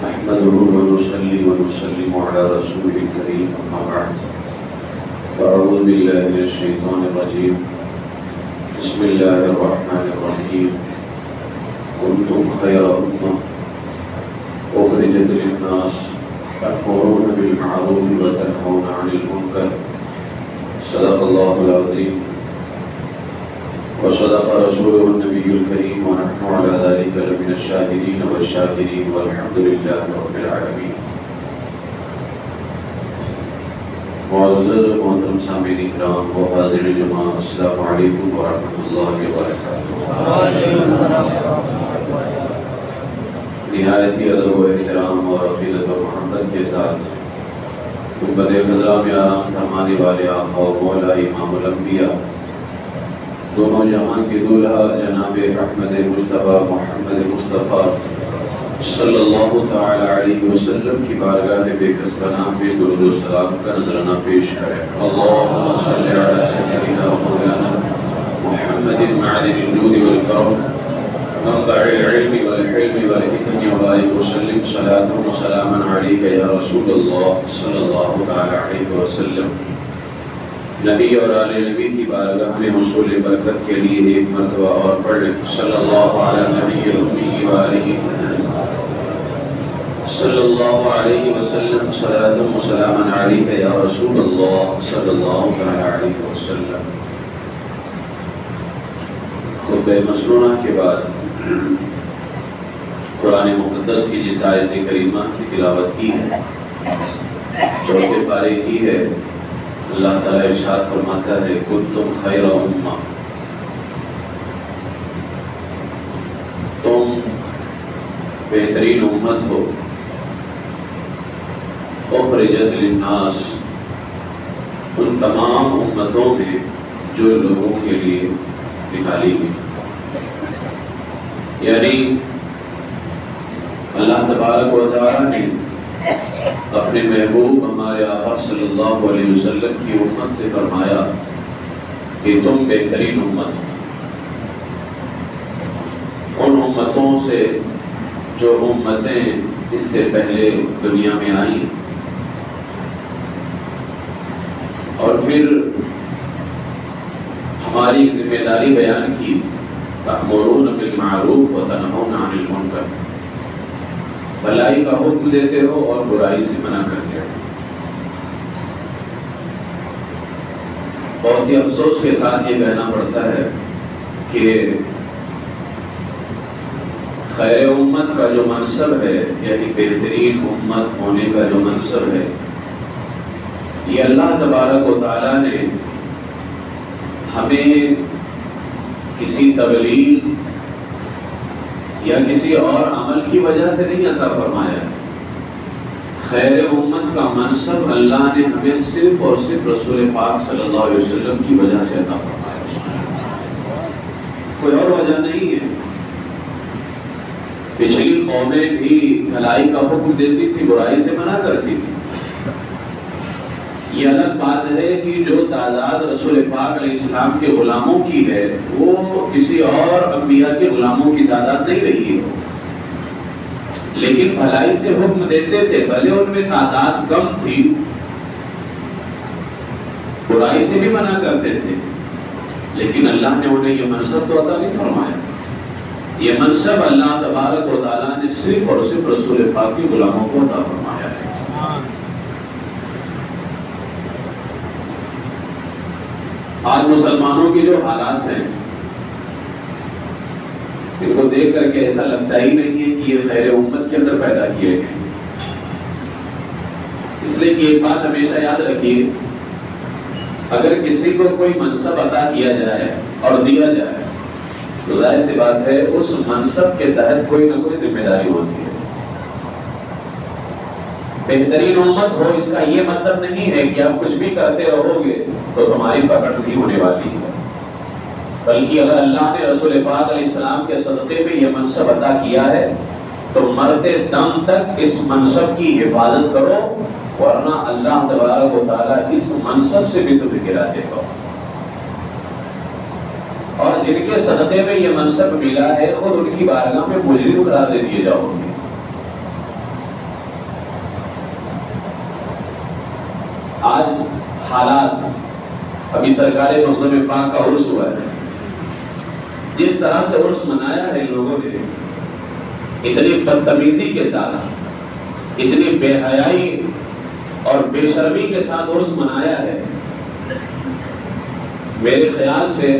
نحمده ونصلي ونسلم على رسوله الكريم أما بعد فأعوذ بالله من الشيطان الرجيم بسم الله الرحمن الرحيم كنتم خير أمة أخرجت للناس تأمرون بالمعروف وتنهون عن المنكر صدق الله العظيم وصدق رسوله النبي الكريم ونحن على ذلك لمن الشاهدين والشاكرين والحمد لله رب العالمين. معزز و محترم سامعین اکرام و حاضر جماعت، السلام علیکم ورحمۃ اللہ وبرکاتہ. نہایت ہی ادب و احترام اور عقیدت و محبت کے ساتھ گنبد خضرا میں آرام فرمانے والے آقا و مولا امام الانبیاء، دونوں جہاں کے دولہا جناب احمد مصطفیٰ محمد مصطفیٰ صلی اللہ تعالی علیہ وسلم کی بارگاہ بے کس پناہ میں درود و سلام کا نذرانہ پیش کریں. اللہم صلی علی سیدنا مولانا محمد معدن الجود والکرم منبع العلم والحلم والحکم وبارک وسلم صلاة و سلاما علیک یا رسول اللہ صلی اللہ تعالی علیہ وسلم. نبی اور آل نبی کی بارگاہ میں حصول برکت کے لیے ایک مرتبہ اور پڑھ لیں. صلی اللہ علی نبی الامی وآلہ صلی اللہ علیہ وسلم صلاۃ و سلاما علیک یا رسول اللہ صلی اللہ علیہ وسلم. خطبہ مسنونہ کے بعد قرآن مقدس کی جس آیت کریمہ کی تلاوت کی ہے، چوتھے پارے کی ہے، اللہ تعالیٰ ارشاد فرماتا ہے کنتم خیر امہ، تم بہترین امت ہو، اخرجت للناس، ان تمام امتوں میں جو لوگوں کے لیے نکالی گئی. یعنی اللہ تبارک و تعالیٰ نے اپنے محبوب ہمارے آقا صلی اللہ علیہ وسلم کی امت سے فرمایا کہ تم بہترین امت ہو. ان امتوں سے جو امتیں اس سے پہلے دنیا میں آئیں اور پھر ہماری ذمہ داری بیان کی، تأمرون بالمعروف وتنہون عن المنکر، بھلائی کا حکم دیتے ہو اور برائی سے منع کرتے ہو. بہت ہی افسوس کے ساتھ یہ کہنا پڑتا ہے کہ خیر امت کا جو منصب ہے، یعنی بہترین امت ہونے کا جو منصب ہے، یہ اللہ تبارک و تعالیٰ نے ہمیں کسی تبلیغ یا کسی اور عمل کی وجہ سے نہیں عطا فرمایا. خیر امت کا منصب اللہ نے ہمیں صرف اور صرف رسول پاک صلی اللہ علیہ وسلم کی وجہ سے عطا فرمایا، کوئی اور وجہ نہیں ہے. پچھلی قومیں بھی بھلائی کا حکم دیتی تھی، برائی سے منع کرتی تھی. یہ الگ بات ہے کہ جو تعداد رسول پاک علیہ السلام کے غلاموں کی ہے وہ کسی اور انبیاء کے غلاموں کی تعداد نہیں رہی ہے، لیکن بھلائی سے حکم دیتے تھے، بھلے ان میں تعداد کم تھی، برائی سے بھی منع کرتے تھے، لیکن اللہ نے انہیں یہ منصب تو عطا نہیں فرمایا. یہ منصب اللہ تبارک و تعالیٰ نے صرف اور صرف رسول پاک کے غلاموں کو عطا فرمایا ہے. آج مسلمانوں کی جو حالات ہیں ان کو دیکھ کر کے ایسا لگتا ہی نہیں ہے کہ یہ خیر امت کے اندر پیدا کیے گئے. اس لیے کہ ایک بات ہمیشہ یاد رکھیے، اگر کسی کو کوئی منصب عطا کیا جائے اور دیا جائے تو ظاہر سی بات ہے اس منصب کے تحت کوئی نہ کوئی ذمہ داری ہوتی ہے. بہترین امت ہو اس کا یہ مطلب نہیں ہے کہ آپ کچھ بھی کرتے رہو گے تو تمہاری پکڑ نہیں ہونے والی ہے، بلکہ اگر اللہ نے رسول پاک علیہ السلام کے صدقے میں یہ منصب عطا کیا ہے تو مرتے دم تک اس منصب کی حفاظت کرو، ورنہ اللہ تبارک و تعالیٰ اس منصب سے بھی تمہیں گرا دے گا. اور جن کے صدقے میں یہ منصب ملا ہے خود ان کی بارگاہ میں مجرم قرار دے دیے جاؤ گے. آج حالات، ابھی سرکار مخدوم پاک کا عرس ہوا ہے، جس طرح سے عرس منایا ہے لوگوں نے، اتنی بدتمیزی کے ساتھ، اتنی بے حیائی اور بے شرمی کے ساتھ عرس منایا ہے، میرے خیال سے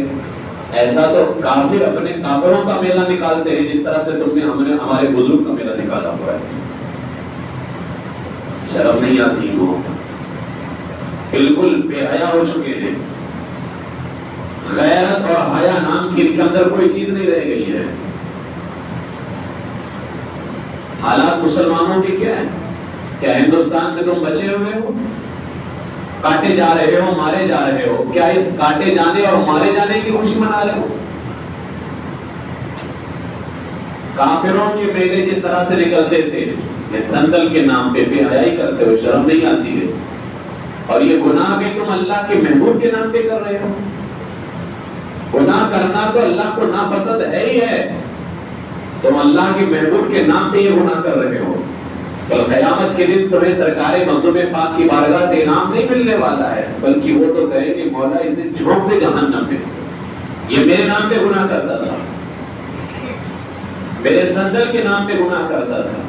ایسا تو کافر اپنے کافروں کا میلہ نکالتے ہیں جس طرح سے ہم نے ہمارے بزرگ کا میلہ نکالا ہوا ہے۔ شرم نہیں آتی ہو، بالکل بے حیا ہو چکے ہیں، غیرت اور حیا نام کی ان کے اندر کوئی چیز نہیں رہ گئی ہے۔ حالات مسلمانوں کے کیا ہیں؟ کیا ہندوستان میں تم بچے ہوئے ہو؟ کاٹے جا رہے ہو، مارے جا رہے ہو، کیا اس کاٹے جانے اور مارے جانے کی خوشی منا رہے ہو؟ کافروں کے میلے جس طرح سے نکلتے تھے، یہ سندل کے نام پہ بے حیائی کرتے ہو، شرم نہیں آتی ہے؟ اور یہ گناہ بھی تم اللہ کے محبوب کے نام پہ کر رہے ہو۔ گناہ کرنا تو اللہ کو ناپسند ہے ہی ہے، تم اللہ کے محبوب کے نام پہ یہ گناہ کر رہے ہو۔ کل قیامت کے دن تمہیں سرکار مخدوم پاک کی بارگاہ سے انعام نہیں ملنے والا ہے، بلکہ وہ تو کہے کہ مولا اسے جھونک دے جہنم میں، یہ میرے نام پہ گناہ کرتا تھا، میرے سندل کے نام پہ گناہ کرتا تھا۔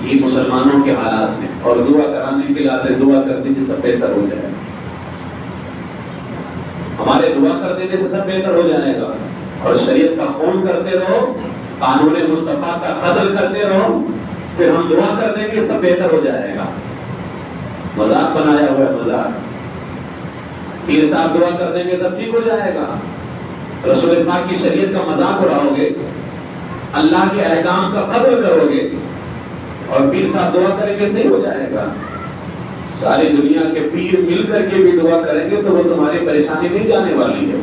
یہ مسلمانوں کے حالات ہیں، اور دعا کرانے کے لیے آتے، دعا کر دیجیے سب بہتر ہو جائے گا، ہمارے دعا کر دینے سے سب بہتر ہو جائے گا، اور شریعت کا خون کرتے رہو، قانون مصطفیٰ کا قتل کرتے رہو، پھر ہم دعا کر دیں گے سب بہتر ہو جائے گا۔ مذاق بنایا ہوا ہے، مذاق، پیر صاحب دعا کر دیں گے سب ٹھیک ہو جائے گا، رسول پاک کی شریعت کا مذاق اڑاؤ گے، اللہ کے احکام کا قتل کرو گے، اور پیر صاحب دعا کریں گے صحیح ہو جائے گا۔ ساری دنیا کے پیر مل کر کے بھی دعا کریں گے تو وہ تمہاری پریشانی نہیں جانے والی ہے،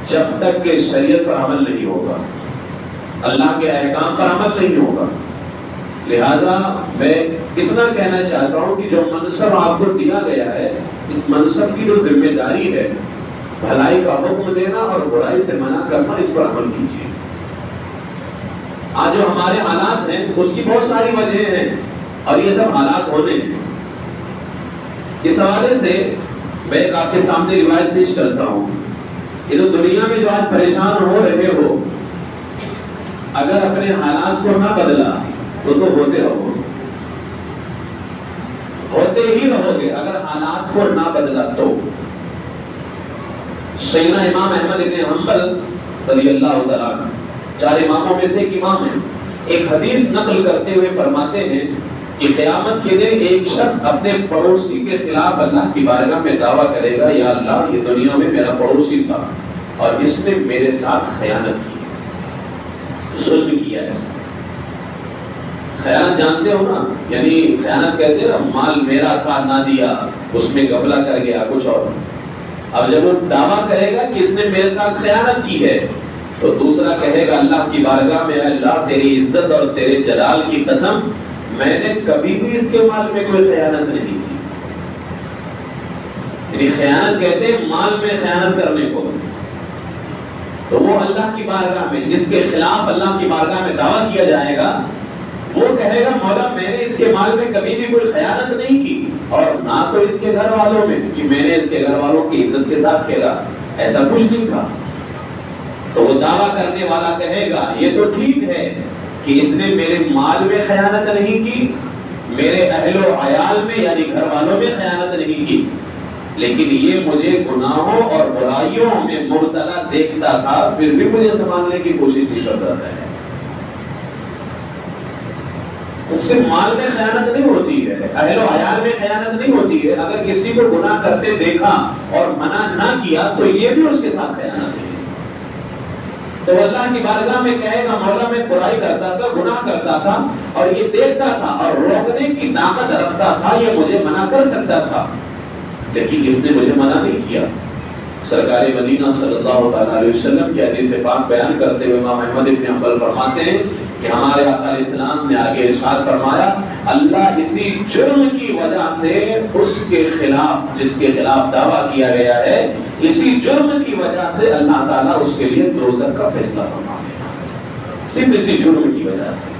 جب تک کہ شریعت پر عمل نہیں ہوگا، اللہ کے احکام پر عمل نہیں ہوگا۔ لہذا میں اتنا کہنا چاہتا ہوں کہ جو منصب آپ کو دیا گیا ہے، اس منصب کی جو ذمہ داری ہے، بھلائی کا حکم دینا اور برائی سے منع کرنا، اس پر عمل کیجیے۔ آج جو ہمارے حالات ہیں اس کی بہت ساری وجہیں ہیں، اور یہ سب حالات ہونے ہیں۔ اس حوالے سے میں ایک آپ کے سامنے روایت پیش کرتا ہوں کہ جو دنیا میں جو آج پریشان ہو رہے ہو، اگر اپنے حالات کو نہ بدلا تو ہوتے رہو، ہوتے ہی رہو گے اگر حالات کو نہ بدلا تو۔ سیدنا امام احمد ابن حنبل رضی اللہ تعالیٰ عنہ، 4 اماموں میں سے ایک امام ہیں، ایک حدیث نقل کرتے ہوئے فرماتے ہیں کہ قیامت کے دن ایک شخص اپنے پڑوسی کے خلاف اللہ کی بارگاہ میں دعویٰ کرے گا، یا اللہ، یہ دنیا میں میرا پڑوسی تھا اور اس نے میرے ساتھ خیانت کی، ظلم کیا۔ ایسا خیانت جانتے ہو نا، یعنی خیانت کہتے ہیں نا، مال میرا تھا نہ دیا، اس میں گھپلا کر گیا کچھ اور۔ اب جب وہ دعویٰ کرے گا کہ اس نے میرے ساتھ خیانت کی ہے، تو دوسرا کہے گا اللہ کی بارگاہ میں، اللہ تیری عزت اور تیرے جلال کی قسم، میں نے کبھی بھی اس کے مال میں کوئی خیانت نہیں کی۔ یعنی خیانت کہتے ہیں مال میں خیانت کرنے کو۔ تو وہ اللہ کی بارگاہ میں، جس کے خلاف اللہ کی بارگاہ میں دعویٰ کیا جائے گا، وہ کہے گا مولا میں نے اس کے مال میں کبھی بھی کوئی خیانت نہیں کی، اور نہ تو اس کے گھر والوں میں، کہ میں نے اس کے گھر والوں کی عزت کے ساتھ کھیلا، ایسا کچھ نہیں تھا۔ تو وہ دعویٰ کرنے والا کہے گا یہ تو ٹھیک ہے کہ اس نے میرے مال میں خیانت نہیں کی، میرے اہل و عیال میں یعنی گھر والوں میں خیانت نہیں کی، لیکن یہ مجھے گناہوں اور برائیوں میں مبتلا دیکھتا تھا، پھر بھی مجھے سنبھالنے کی کوشش نہیں کرتا تھا۔ اس سے مال میں خیانت نہیں ہوتی ہے، اہل و عیال میں خیانت نہیں ہوتی ہے۔ اگر کسی کو گناہ کرتے دیکھا اور منع نہ کیا تو یہ بھی اس کے ساتھ خیانت ہے۔ تو اللہ کی بارگاہ میں کہے گا مولا میں برائی کرتا تھا، گناہ کرتا تھا، اور یہ دیکھتا تھا اور روکنے کی طاقت رکھتا تھا، یہ مجھے منع کر سکتا تھا، لیکن اس نے مجھے منع نہیں کیا۔ سرکار مدینہ صلی اللہ علیہ وسلم کی حدیث پاک بیان کرتے ہوئے امام احمد ابن حنبل فرماتے ہیں کہ ہمارے آقا علیہ السلام نے آگے ارشاد فرمایا، اللہ اسی جرم کی وجہ سے اس کے خلاف، جس کے خلاف دعویٰ کیا گیا ہے، اسی جرم کی وجہ سے اللہ تعالیٰ اس کے لیے دوزخ کا فیصلہ فرما دے گا، صرف اسی جرم کی وجہ سے۔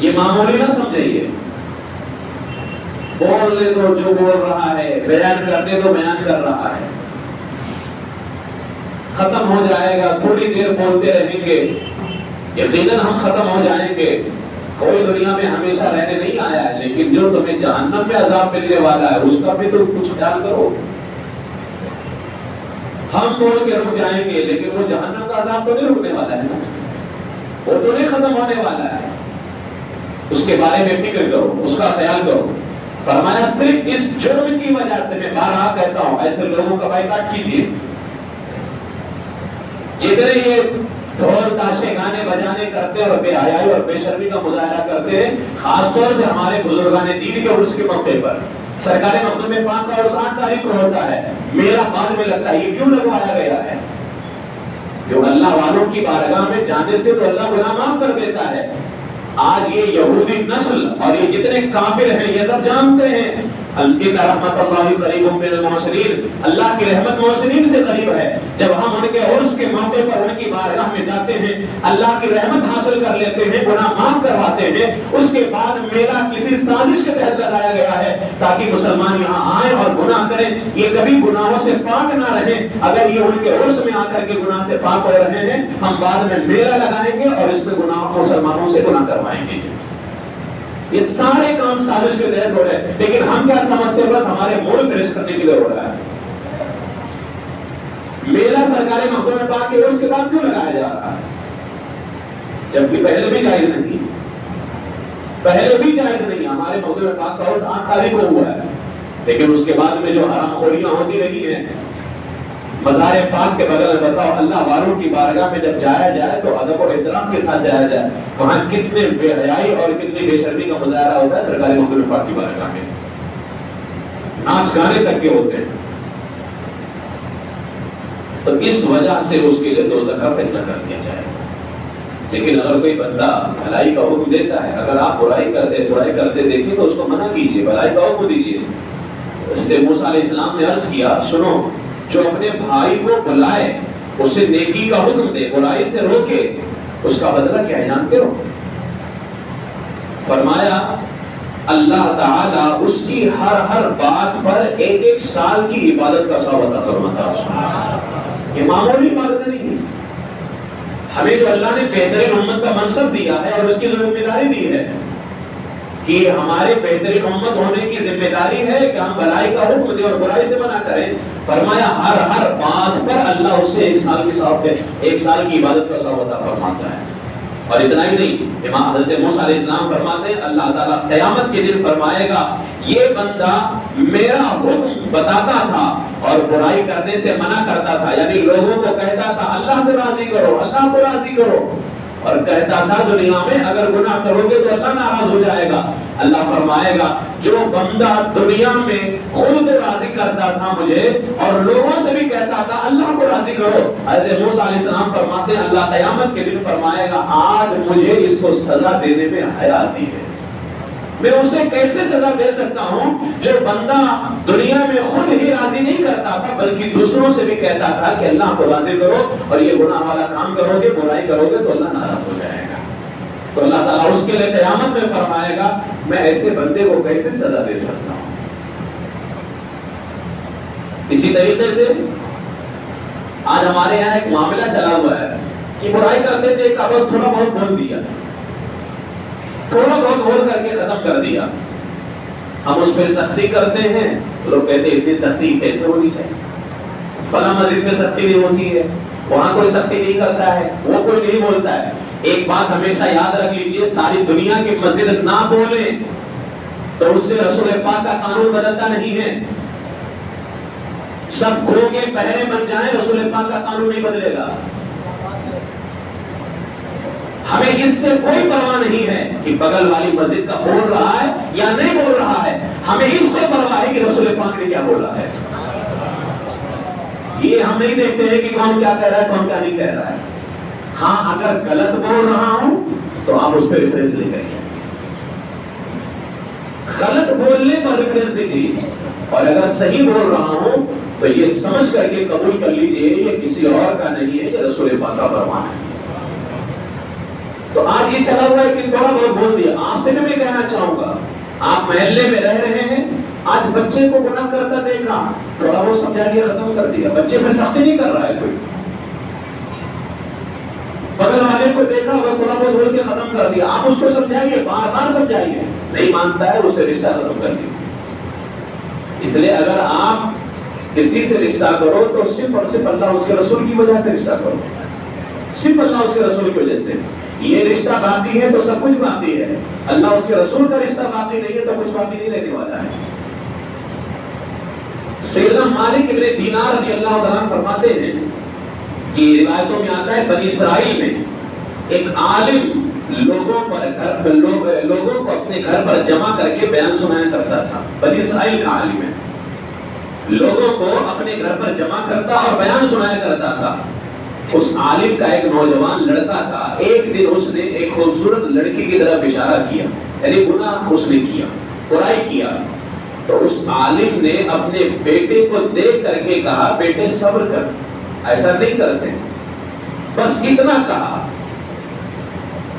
یہ معمولی نہ سمجھیے، بولنے دو جو بول رہا ہے، بیان کرنے دو بیان کر رہا ہے، ختم ہو جائے گا، تھوڑی دیر بولتے رہیں گے، یقیناً ہم ختم ہو جائیں گے۔ کوئی دنیا میں ہمیشہ رہنے نہیں آیا ہے، لیکن جو تمہیں جہنم میں عذاب ملنے والا ہے اس کا بھی تو کچھ خیال کرو۔ ہم بول کے رک جائیں گے لیکن وہ جہنم کا عذاب تو نہیں رکنے والا ہے نا، وہ تو نہیں ختم ہونے والا ہے، اس کے بارے میں فکر کرو، اس کا خیال کرو۔ فرمایا صرف اس جرم کی وجہ سے، میں بارہا کہتا ہوں، ایسے لوگوں کا بائیکاٹ کیجیے جتنے یہ ڈھول تاشے گانے بجانے کرتے اور بے حیائی اور بے شرمی کا مظاہرہ کرتے ہیں، خاص طور سے ہمارے بزرگان دین کے عرس کے موقع پر۔ سرکار مخدوم پاک کا عرس 8 تاریخ کو ہوتا ہے، میلہ بعد میں لگتا ہے، یہ کیوں لگوایا گیا ہے؟ جو اللہ والوں کی بارگاہ میں جانے سے تو اللہ گناہ معاف کر دیتا ہے۔ آج یہ یہودی نسل اور یہ جتنے کافر ہیں یہ سب جانتے ہیں ان رحمت اللہ قریب من المحسنین، اللہ کی رحمت محسنین سے قریب ہے۔ جب ہم ان کے عرس کے موقع پر ان کی بارگاہ میں جاتے ہیں، اللہ کی رحمت حاصل کر لیتے ہیں، گناہ معاف کرواتے ہیں، اس کے بعد میلہ کسی سازش کے تحت لگایا گیا ہے تاکہ مسلمان یہاں آئیں اور گناہ کریں، یہ کبھی گناہوں سے پاک نہ رہیں۔ اگر یہ ان کے عرس میں آ کر کے گناہ سے پاک ہو رہے ہیں، ہم بعد میں میلہ لگائیں گے اور اس میں گناہ مسلمانوں سے گناہ کروائیں گے۔ یہ سارے کام سازش کے تحت ہو رہے ہیں، لیکن ہم کیا سمجھتے ہیں بس ہمارے موڈ فریش کرنے کے لیے ہو رہا ہے۔ میلہ سرکار مخدوم پاک کے عرس کے بعد کیوں لگایا جا رہا ہے؟ جبکہ پہلے بھی جائز نہیں، پہلے بھی جائز نہیں۔ ہمارے مخدوم پاک کا عرس 8 تاریخ کو ہوا ہے، لیکن اس کے بعد میں جو حرام خوریاں ہوتی رہی ہیں، مزار پاک کے بغل میں بتاؤ اللہ والوں کی بارگاہ میں جب جایا جائے تو ادب اور احترام کے ساتھ جایا جائے، وہاں کتنے بے حیائی اور کتنی بے شرمی کا مظاہرہ ہوتا ہے سرکار مخدوم پاک کی بارگاہ میں، ناچ گانے تک کے ہوتے ہیں۔ تو اس وجہ سے اس کے لیے دوزخ کا فیصلہ کر دیا جائے۔ لیکن اگر کوئی بندہ بھلائی کا حکم دیتا ہے، اگر آپ برائی کرتے دیکھیں تو اس کو منع کیجیے، بھلائی کا حکم دیجیے۔ حضرت موسیٰ علیہ السلام نے عرض کیا، سنو، جو اپنے بھائی کو بلائے اسے نیکی کا حکم دے، برائی سے روکے، اس کا بدلہ کیا ہے جانتے ہو؟ فرمایا اللہ تعالیٰ اس کی ہر بات پر 1 سال کی عبادت کا ثواب عطا فرماتا ہے۔ یہ معمولی عبادت نہیں ہے۔ ہمیں جو اللہ نے بہترین امت کا منصب دیا ہے اور اس کی ذمہ داری دی ہے کہ ہمارے بہترین امت ہونے کی ذمہ داری ہے کہ ہم بھلائی کا حکم دیں اور برائی سے منع کریں، فرمایا ہر بات پر اللہ اس سے 1 سال کی ثواب دے، 1 سال کی عبادت کا ثواب عطا فرماتا ہے۔ اور اتنا ہی نہیں، امام حضرت موسیٰ علیہ السلام فرماتے ہیں اللہ تعالیٰ قیامت کے دن فرمائے گا یہ بندہ میرا حکم بتاتا تھا اور برائی کرنے سے منع کرتا تھا، یعنی لوگوں کو کہتا تھا اللہ کو راضی کرو، اللہ کو راضی کرو، اور کہتا تھا دنیا میں اگر گناہ کرو گے تو اللہ ناراض ہو جائے گا۔ اللہ فرمائے گا جو بندہ دنیا میں خود تو راضی کرتا تھا مجھے اور لوگوں سے بھی کہتا تھا اللہ کو راضی کرو، حضرت موسیٰ علیہ السلام فرماتے ہیں اللہ قیامت کے دن فرمائے گا آج مجھے اس کو سزا دینے میں حیا آتی ہے، میں اسے کیسے سزا دے سکتا ہوں جو بندہ دنیا میں خود ہی راضی نہیں کرتا تھا بلکہ دوسروں سے بھی کہتا تھا کہ اللہ کو راضی کرو اور یہ گناہ والا کام کرو گے، برائی کرو گے تو اللہ ناراض ہو جائے گا۔ تو اللہ تعالیٰ اس کے لیے قیامت میں فرمائے گا میں ایسے بندے کو کیسے سزا دے سکتا ہوں۔ اسی طریقے سے آج ہمارے یہاں ایک معاملہ چلا ہوا ہے کہ برائی کرتے تھے کہ بس تھوڑا بہت بول دیا، تھوڑا بہت بول کر کے ختم کر دیا، ہم اس پہ سختی کرتے ہیں، لوگ کہتے ہیں اتنی سختی کیسے ہونی چاہیے، فلاں مسجد میں سختی نہیں ہوتی ہے، وہاں کوئی سختی نہیں کرتا ہے، وہ کوئی نہیں بولتا ہے۔ ایک بات ہمیشہ یاد رکھ لیجئے، ساری دنیا کی مسجد نہ بولیں تو اس سے رسول پاک کا قانون بدلتا نہیں ہے۔ سب گھوگے پہرے بن جائیں رسول پاک کا قانون نہیں بدلے گا۔ ہمیں اس سے کوئی پرواہ نہیں ہے کہ بغل والی مسجد کا بول رہا ہے یا نہیں بول رہا ہے، ہمیں اس سے پرواہ ہے کہ رسول پاک نے کیا بولا ہے۔ یہ ہم نہیں دیکھتے ہیں کہ کون کیا کہہ رہا ہے کون کیا نہیں کہہ رہا ہے۔ ہاں اگر غلط بول رہا ہوں تو آپ اس پہ ریفرنس لے کر کے غلط بولنے پر ریفرنس دیجیے، اور اگر صحیح بول رہا ہوں تو یہ سمجھ کر کے قبول کر لیجئے یہ کسی اور کا نہیں ہے، یہ رسول پاک کا فرمان ہے۔ تو آج یہ چلا ہوا ہے کہ تھوڑا بہت بول دیا. آپ سے بھی میں کہنا چاہوں گا, آپ محلے میں رہ رہے ہیں, آج بچے کو گناہ کرتا دیکھا, تھوڑا بہت سمجھا دیا, ختم کر دیا. بچے پہ سختی نہیں کر رہا ہے کوئی. بغل والے کو دیکھا, بس تھوڑا بہت بول کے ختم کر دیا. آپ اس کو سمجھائیے, بار بار سمجھائیے, نہیں مانتا ہے اسے رشتہ ختم کر دیا. اس لیے اگر آپ کسی سے رشتہ کرو تو صرف اور صرف اللہ اس کے رسول کی وجہ سے رشتہ کرو, صرف اللہ اس کے رسول کی وجہ سے. یہ رشتہ باقی ہے تو سب کچھ باقی ہے. اللہ اس کے رسول کا رشتہ باقی نہیں ہے تو کچھ باقی نہیں رہنے والا ہے. سیدنا مالک ابن دینار رضی اللہ عنہ فرماتے ہیں کہ روایتوں میں آتا ہے بنی اسرائیل میں ایک عالم لوگوں کو اپنے گھر پر جمع کر کے بیان سنایا کرتا تھا. بنی اسرائیل کا عالم ہے, لوگوں کو اپنے گھر پر جمع کرتا اور بیان سنایا کرتا تھا. اس عالم کا ایک نوجوان لڑکا تھا. ایک دن اس نے ایک خوبصورت لڑکی کی طرف اشارہ کیا, یعنی گناہ اس نے کیا, برائی کیا. تو اس عالم نے اپنے بیٹے کو دیکھ کر کے کہا, بیٹے صبر کر, ایسا نہیں کرتے, بس اتنا کہا.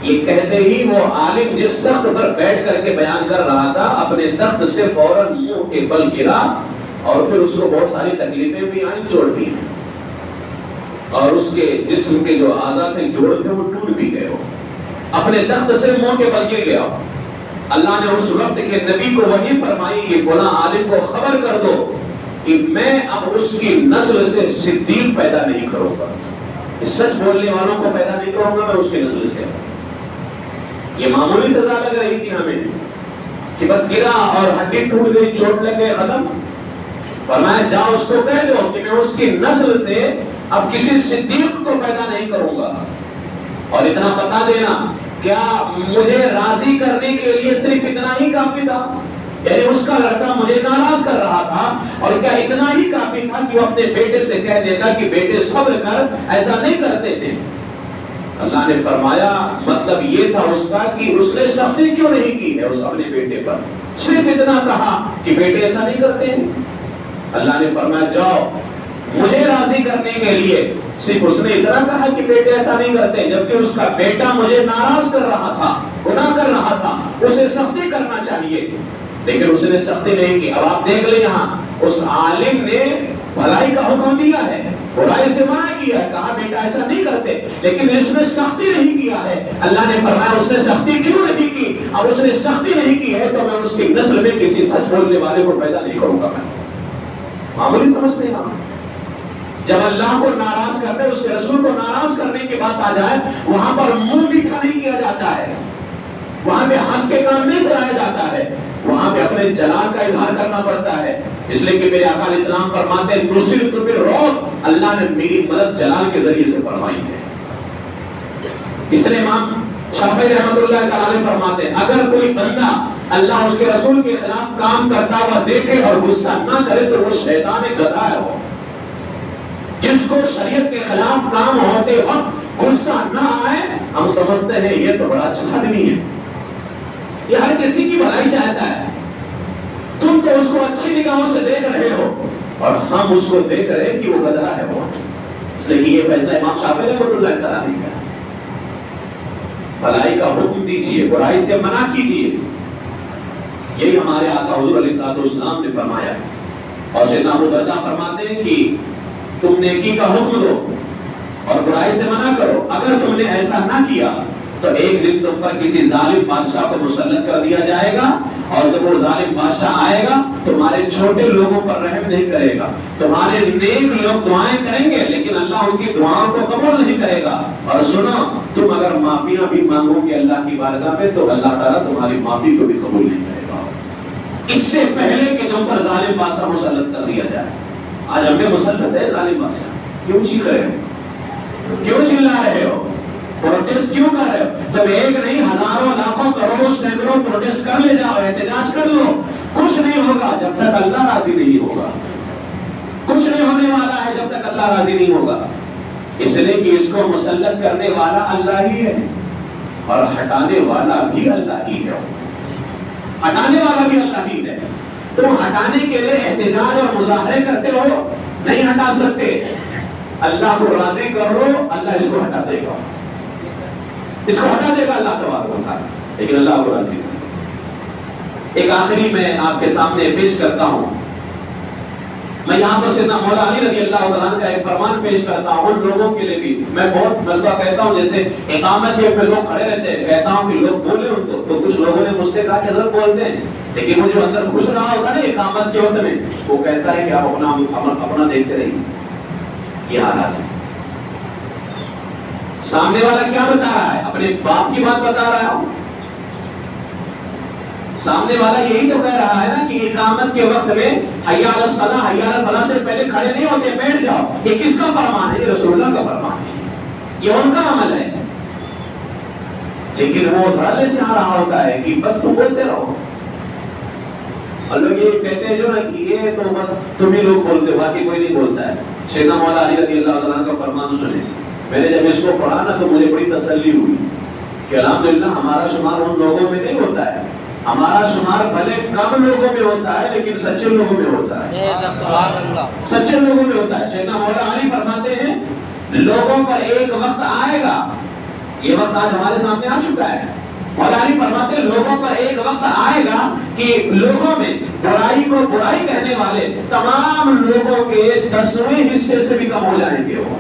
یہ کہتے ہی وہ عالم جس تخت پر بیٹھ کر کے بیان کر رہا تھا اپنے تخت سے فوراً منہ کے بل گرا, اور پھر اس کو بہت ساری تکلیفیں بھی آئیں, چوٹ بھی آئیں, اور اس کے جسم کے جو اعضاء تھے, جوڑ تھے, وہ ٹوٹ بھی گئے. اپنے تخت سے منہ کے بل گر گیا. اللہ نے اس وقت کے نبی کو وحی فرمائی کہ فلاں عالم کو خبر کر دو کہ میں اب اس کی نسل سے صدیق پیدا نہیں کروں گا, سچ بولنے والوں کو پیدا نہیں کروں گا میں اس کی نسل سے. یہ معمولی سزا لگ رہی تھی ہمیں کہ بس گرا اور ہڈی ٹوٹ گئی, چوٹ لگ گئی, ختم. فرمایا جا اس کو کہہ دو کہ میں اس کی نسل سے اب کسی صدیق کو پیدا نہیں کروں گا. اور اتنا بتا دینا, کیا مجھے راضی کرنے کے لیے صرف اتنا ہی کافی تھا؟ یعنی اس کا لڑکا مجھے ناراض کر رہا تھا, اور کیا اتنا ہی کافی تھا کہ وہ اپنے بیٹے سے کہہ دیتا کہ بیٹے صبر کر, ایسا نہیں کرتے تھے. اللہ نے فرمایا مطلب یہ تھا اس کا کہ اس نے سختی کیوں نہیں کی ہے اس اپنے بیٹے پر, صرف اتنا کہا کہ بیٹے ایسا نہیں کرتے ہیں. اللہ نے فرمایا جاؤ مجھے راضی کرنے کے لیے, صرف اس نے اتنا کہا کہ بیٹے ایسا نہیں کرتے, جبکہ اس کا بیٹا مجھے ناراض کر رہا تھا, گناہ کر رہا تھا, اسے سختی کرنا چاہیے, لیکن اس نے سختی نہیں کی. اب آپ دیکھ لیں یہاں اس عالم نے بھلائی کا حکم دیا ہے, برائی سے منع کیا ہے, کہا بیٹا ایسا نہیں کرتے, لیکن اس نے سختی نہیں کیا ہے. اللہ نے فرمایا اس نے سختی کیوں نہیں کی؟ اب اس نے سختی نہیں کی ہے تو میں اس کی نسل میں کسی سچ بولنے والے کو پیدا نہیں کروں گا. میں معمولی سمجھتے ہیں ہم, جب اللہ کو ناراض کرنے, اس کے رسول کو ناراض کرنے کی بات آ جائے, وہاں پر منہ میٹھا نہیں کیا جاتا ہے, وہاں پہ ہنس کے کام نہیں چلایا جاتا ہے, وہاں پہ اپنے جلال کا اظہار کرنا پڑتا ہے. اس لیے کہ میرے آقا علیہ السلام فرماتے ہیں نصرت بالرعب, اللہ نے میری مدد جلال کے ذریعے سے فرمائی ہے. اس لیے امام شافعی رحمۃ اللہ تعالی علیہ فرماتے ہیں اگر کوئی بندہ اللہ اس کے رسول کے خلاف کام کرتا ہوا دیکھے اور غصہ نہ کرے تو وہ شیطان گدھا ہے. وہ جس کو شریعت کے خلاف کام ہوتے وقت غصہ نہ آئے, ہم سمجھتے ہیں یہ تو بڑا اچھا آدمی ہے, یہ ہر کسی کی بھلائی چاہتا ہے. تم تو اس کو اچھی نگاہوں سے دیکھ رہے ہو اور ہم اس کو دیکھ رہے ہیں کہ وہ گدھا ہے. وہ اس لیے کہ یہ فیصلہ امام شافعی رحمۃ اللہ تعالی نے کیا, بھلائی کا حکم دیجیے, برائی سے منع کیجیے. یہی ہمارے آقا حضور علیہ الصلوۃ والسلام نے فرمایا. اور سیدنا ابو درداء فرماتے ہیں کہ تم نیکی کا حکم دو اور برائی سے منع کرو, اگر تم نے ایسا نہ کیا تو ایک دن تم پر کسی ظالم بادشاہ کو مسلط کر دیا جائے گا, اور جب وہ ظالم بادشاہ آئے گا تمہارے چھوٹے لوگوں پر رحم نہیں کرے گا, تمہارے نیک لوگ دعائیں کریں گے لیکن اللہ ان کی دعاؤں کو قبول نہیں کرے گا. اور سنو, تم اگر معافیاں بھی مانگو گے اللہ کی بارگاہ میں تو اللہ تعالیٰ تمہاری معافی کو بھی قبول نہیں کرے گا, اس سے پہلے کہ تم پر ظالم بادشاہ مسلط کر دیا جائے. آج ہم پہ مسلط ہے ظالم بادشاہ, کیوں چیخ رہے ہو, کیوں چلا رہے ہو, پروٹیسٹ کیوں کر رہے ہو؟ جب ایک نہیں ہزاروں لاکھوں کروڑوں سینکڑوں پروٹیسٹ کر لے جاؤ, احتجاج کر لو, کچھ نہیں ہوگا جب تک اللہ راضی نہیں ہوگا, کچھ نہیں ہونے والا ہے جب تک اللہ راضی نہیں ہوگا. اس لیے کہ اس کو مسلط کرنے والا اللہ ہی ہے اور ہٹانے والا بھی اللہ ہی ہے, ہٹانے والا بھی اللہ ہی ہے. تم ہٹانے کے لیے احتجاج اور مظاہرے کرتے ہو, نہیں ہٹا سکتے. اللہ کو راضی کر لو, اللہ اس کو ہٹا دے گا. اس کو ہٹا دے گا اللہ تبارک و تعالیٰ، لیکن اللہ کو راضی نہیں۔ ایک آخری میں آپ کے سامنے پیش کرتا ہوں، میں یہاں پر سیدنا مولا علی رضی اللہ تعالیٰ عنہ کا ایک فرمان پیش کرتا ہوں ان لوگوں کے لیے بھی۔ میں بہت مرتبہ کہتا ہوں، جیسے اقامت کے پہ لوگ کھڑے رہتے ہیں، کہتا ہوں کہ لوگ بولے ان کو، تو کچھ لوگوں نے مجھ سے کہا کہ حضرت بولتے ہیں، لیکن وہ جو اندر گھس رہا ہوتا ہے نا اقامت کے وقت میں، وہ کہتا ہے کہ آپ اپنا دیکھتے رہیے۔ یہ حالات ہے، سامنے والا کیا بتا رہا ہے؟ اپنے باپ کی بات بتا رہا ہوں، سامنے والا یہی تو کہہ رہا ہے نا کہ اقامت کے وقت میں حی علی الصلاۃ حی علی الفلاح سے پہلے کھڑے نہیں ہوتے، بیٹھ جاؤ۔ یہ کس کا فرمان ہے؟ یہ رسول اللہ کا فرمان ہے، یہ ان کا عمل ہے، لیکن وہ دھڑلے سے آ رہا ہوتا ہے کہ بس تم بولتے رہو۔ اور لوگ یہ کہتے ہیں جو نا کہ یہ تو بس تم ہی لوگ بولتے، باقی کوئی نہیں بولتا ہے۔ سیدنا مولا علی رضی اللہ تعالیٰ عنہ کا فرمان سنیں، میں نے جب اس کو پڑھا نا تو مجھے بڑی تسلی ہوئی کہ الحمدللہ ہمارا شمار ان لوگوں میں نہیں ہوتا ہے، ہمارا شمار بھلے کم لوگوں میں ہوتا ہے لیکن سچے لوگوں میں ہوتا ہے، سچے لوگوں میں ہوتا ہے۔ سیدنا مولا علی فرماتے ہیں لوگوں پر ایک وقت آئے گا، یہ وقت آج ہمارے سامنے آ چکا ہے۔ مولا علی فرماتے ہیں لوگوں پر ایک وقت آئے گا کہ لوگوں میں برائی کو برائی کہنے والے تمام لوگوں کے 10ویں حصے سے بھی کم ہو جائیں گے۔ وہ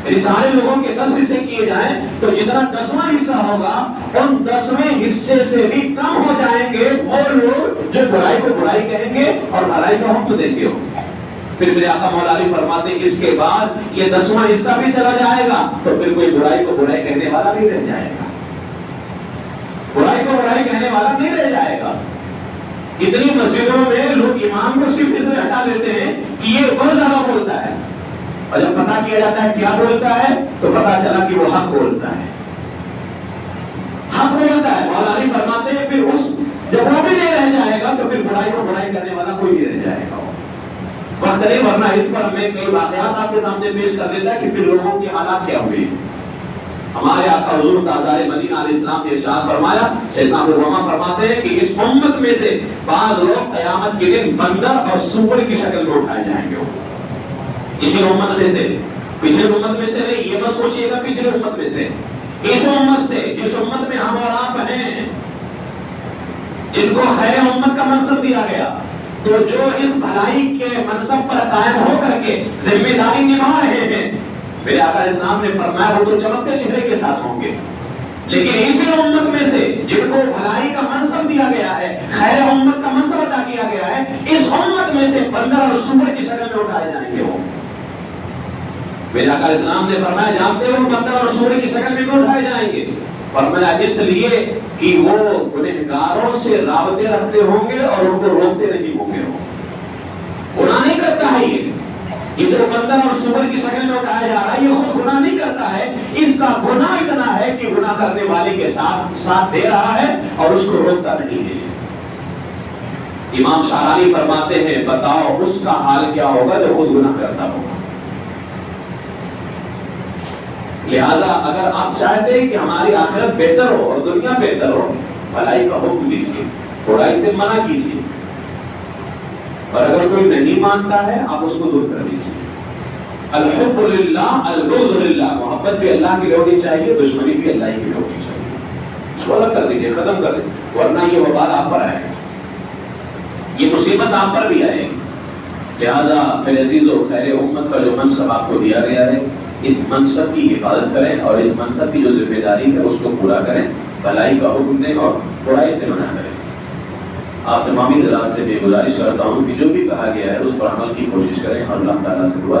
یعنی سارے لوگوں کے 10 حصے کیے جائیں تو جتنا 10واں حصہ ہوگا ان 10ویں حصے سے بھی کم ہو جائیں گے وہ لوگ جو برائی کو برائی کہیں گے اور بھلائی کا حکم دیں گے۔ پھر میرے آقا مولا علی فرماتے ہیں اس کے بعد یہ 10واں حصہ بھی چلا جائے گا تو پھر کوئی برائی کو برائی کہنے والا نہیں رہ جائے گا، برائی کو برائی کہنے والا نہیں رہ جائے گا۔ کتنی مسجدوں میں لوگ امام کو صرف اس لیے ہٹا دیتے ہیں کہ یہ بہت زیادہ بولتا ہے، اور جب پتا کیا جاتا ہے کیا بولتا ہے تو پتا چلا کہ وہ حق بولتا ہے، حق بولتا ہے۔ مولا علی فرماتے ہیں پھر اس جب وہ بھی نہیں رہ جائے گا تو پھر برائی کو برائی کرنے والا کوئی نہیں رہ جائے گا۔ وقت نہیں، ورنہ اس پر میں کئی واقعات آپ کے سامنے پیش کر دیتا کہ پھر لوگوں کے حالات کیا ہوئے۔ ہمارے آقا حضور تاجدار مدینہ علیہ السلام نے ارشاد فرمایا، سیدنا ابو امامہ فرماتے ہیں کہ اس امت میں سے بعض لوگ قیامت کے دن بندر اور سور کی شکل میں اٹھائے جائیں گے۔ اسی امت میں سے، پچھلے امت میں سے نہیں، یہ مت سوچئے گا پچھلے امت میں سے، اس امت سے، جس امت میں ہم اور آپ ہیں، جن کو خیر امت کا منصب دیا گیا، تو جو اس بھلائی کے منصب پر قائم ہو کر کے ذمہ داری نبھا رہے ہیں، میرے آقا اسلام نے فرمایا وہ تو چمکتے چہرے کے ساتھ ہوں گے، لیکن اسی امت میں سے جن کو بھلائی کا منصب دیا گیا ہے، خیر امت کا منصب عطا کیا گیا ہے، اس امت میں سے بندر اور سور کی شکل میں اٹھائے جائیں گے۔ وہ میرے آقا اسلام نے فرمایا جانتے ہو بندر اور سور کی شکل میں کیوں اٹھائے جائیں گے؟ فرمایا اس لیے کہ وہ گنہگاروں سے رابطے رکھتے ہوں گے اور ان کو روکتے نہیں ہوں گے۔ وہ گناہ نہیں کرتا ہے، یہ جو بندر اور سور کی شکل میں اٹھایا جا رہا ہے یہ خود گناہ نہیں کرتا ہے، اس کا گناہ اتنا ہے کہ گناہ کرنے والے کے ساتھ دے رہا ہے اور اس کو روکتا نہیں ہے۔ امام شارانی فرماتے ہیں بتاؤ اس کا حال کیا ہوگا جو خود گناہ کرتا ہوگا۔ لہذا اگر آپ چاہتے ہیں کہ ہماری آخرت بہتر ہو اور دنیا بہتر ہو، بھلائی کا حکم دیجیے، برائی سے منع کیجیے، اور اگر کوئی نہیں مانتا ہے آپ اس کو دور کر دیجیے۔ الحب للہ البغض للہ، محبت بھی اللہ کی ہونی چاہیے، دشمنی بھی اللہ کی ہونی چاہیے، اس کو الگ کر دیجیے، ختم کر دیجیے، ورنہ یہ وبال آپ پر آئے گا، یہ مصیبت آپ پر بھی آئے گی۔ لہذا میرے عزیزو، خیر امت کا جو منصب آپ کو دیا گیا ہے اس منصب کی حفاظت کریں اور اس منصب کی جو ذمہ داری ہے اس کو پورا کریں، بھلائی کا حکم دیں اور برائی سے منع کریں۔ آپ تمامی حضرات سے بھی گزارش کرتا ہوں کہ جو بھی کہا گیا ہے اس پر عمل کی کوشش کریں اور اللہ تعالیٰ سے دعا